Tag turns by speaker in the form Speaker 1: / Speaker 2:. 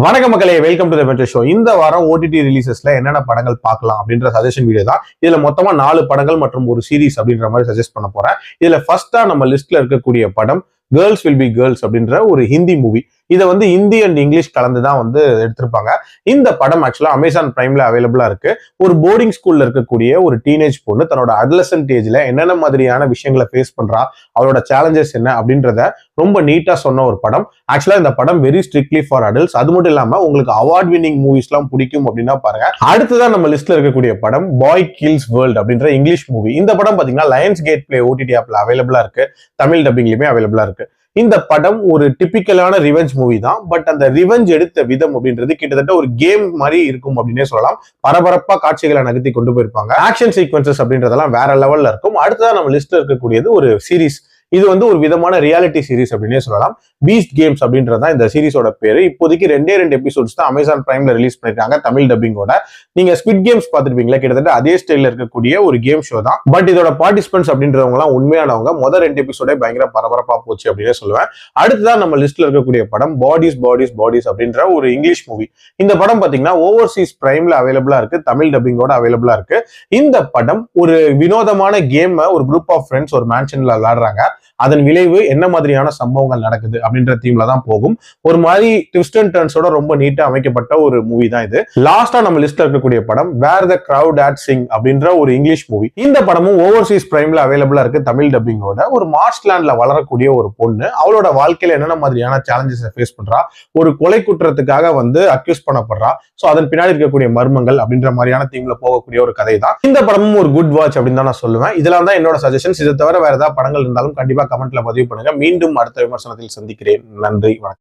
Speaker 1: வணக்க மக்களே, welcome to the metro show. இந்த வாரம் ஓடிடி ரிலீசஸ்ல என்னென்ன படங்கள் பார்க்கலாம் அப்படின்ற சஜஷன் வீடியோ தான். இதுல மொத்தமா 4 படங்கள் மற்றும் ஒரு சீரிஸ் அப்படின்ற மாதிரி சஜஸ்ட் பண்ண போறேன். இதுல ஃபர்ஸ்டா நம்ம லிஸ்ட்ல இருக்கக்கூடிய படம் கேர்ள்ஸ் வில் பி கேர்ள்ஸ் அப்படின்ற ஒரு ஹிந்தி மூவி. இதை வந்து ஹிந்தி அண்ட் இங்கிலீஷ் கலந்து தான் வந்து எடுத்திருப்பாங்க. இந்த படம் ஆக்சுவலா அமேசான் பிரைம்ல அவைலபிளா இருக்கு. ஒரு போர்டிங் ஸ்கூல்ல இருக்கக்கூடிய ஒரு டீனேஜ் பொண்ணு தன்னோட அடலசன்ட் ஏஜ்ல என்னென்ன மாதிரியான விஷயங்களை ஃபேஸ் பண்றா, அவளோட சேலஞ்சஸ் என்ன அப்படின்றத ரொம்ப நீட்டா சொன்ன ஒரு படம். ஆக்சுவலா இந்த படம் வெரி ஸ்ட்ரிக்ட்லி ஃபார் அடல்ட்ஸ். அது மட்டும் இல்லாம உங்களுக்கு அவார்ட் வின்னிங் மூவிஸ் எல்லாம் பிடிக்கும் அப்படின்னா பாருங்க. அடுத்ததான் நம்ம லிஸ்ட்ல இருக்கக்கூடிய படம் பாய் கில்ஸ் வேர்ல்ட் அப்படின்ற இங்கிலீஷ் மூவி. இந்த படம் பாத்தீங்கன்னா லயன்ஸ் கேட் பிளே ஓடிடி ஆப்ல அவைலபிளா இருக்கு. தமிழ் டப்பிங்லயுமே அவைலபிளா இருக்கு. இந்த படம் ஒரு டிபிக்கலான ரிவெஞ்ச் மூவி தான். பட் அந்த ரிவெஞ்ச் எடுத்த விதம் அப்படின்றது கிட்டத்தட்ட ஒரு கேம் மாதிரி இருக்கும் அப்படின்னே சொல்லலாம். பரபரப்பா காட்சிகளை நகர்த்தி கொண்டு போயிருப்பாங்க. ஆக்ஷன் சீக்வன்சஸ் அப்படின்றதெல்லாம் வேற லெவல்ல இருக்கும். அடுத்ததான் நம்ம லிஸ்ட்ல இருக்கக்கூடியது ஒரு சீரிஸ். இது வந்து ஒரு விதமான ரியாலிட்டி சீரிஸ் அப்படின்னே சொல்லலாம். பீஸ்ட் கேம்ஸ் அப்படின்றதான் இந்த சீரிஸோட பேரு. இப்போதைக்கு 2 எபிசோட்ஸ் தான் அமேசான் பிரைம்ல ரிலீஸ் பண்ணிருக்காங்க தமிழ் டப்பிங்கோட. நீங்க ஸ்குவிட் கேம்ஸ் பார்த்திருப்பீங்களா, கிட்டத்தட்ட அதே ஸ்டைல்ல இருக்கக்கூடிய ஒரு கேம் ஷோ தான். பட் இதோட பார்ட்டிசிபென்ட்ஸ் அப்படின்றவங்க எல்லாம் உண்மையானவங்க. முதல் 2 எபிசோடே பயங்கர பரபரப்பா போச்சு அப்படின்னே சொல்லுவேன். அடுத்ததான் நம்ம லிஸ்ட்ல இருக்கக்கூடிய படம் பாடிஸ் பாடிஸ் பாடிஸ் அப்படின்ற ஒரு இங்கிலீஷ் மூவி. இந்த படம் பாத்தீங்கன்னா ஓவர்சீஸ் பிரைம்ல அவைலபிளா இருக்கு. தமிழ் டப்பிங்கோட அவைலபிளா இருக்கு. இந்த படம் ஒரு வினோதமான கேம் ஒரு குரூப் ஆஃப் ஃப்ரெண்ட்ஸ் ஒரு மேன்ஷன்ல விளையாடுறாங்க. அதன் விளைவு என்ன மாதிரியான சம்பவங்கள் நடக்குது அப்படின்ற தீம்ல தான் போகும். ஒரு மாதிரி ட்விஸ்ட் அண்ட் டர்ன்ஸோட ரொம்ப நீட்டா அமைக்கப்பட்ட ஒரு மூவி தான் இது. லாஸ்டா நம்ம லிஸ்ட்ல இருக்கக்கூடிய படம் வேர் த கிரவுட் அட் சிங் அப்படின்ற ஒரு இங்கிலீஷ் மூவி. இந்த படமும் ஓவர்சீஸ் பிரைம்ல அவைலபிளா இருக்கு தமிழ் டப்பிங்கோட. ஒரு மார்ச்லாண்ட்ல வளரக்கூடிய ஒரு பொண்ணு அவளோட வாழ்க்கையில என்னென்ன மாதிரியான சேலஞ்சஸ் ஃபேஸ் பண்றா, ஒரு கொலை குற்றத்துக்காக வந்து அக்யூஸ் பண்ணப்படுறா, சோ அதன் பின்னாடி இருக்கக்கூடிய மர்மங்கள் அப்படின்ற மாதிரியான தீம்ல போகக்கூடிய ஒரு கதை தான். இந்த படமும் ஒரு குட் வாட்ச் அப்படின்னு தான் நான் சொல்லுவேன். இதெல்லாம் தான் என்னோட சஜஷன்ஸ். இதை தவிர வேற ஏதாவது படங்கள் இருந்தாலும் கண்டிப்பா கமெண்ட்ல பதிவு பண்ணுங்க. மீண்டும் அடுத்த விமர்சனத்தில் சந்திக்கிறேன். நன்றி, வணக்கம்.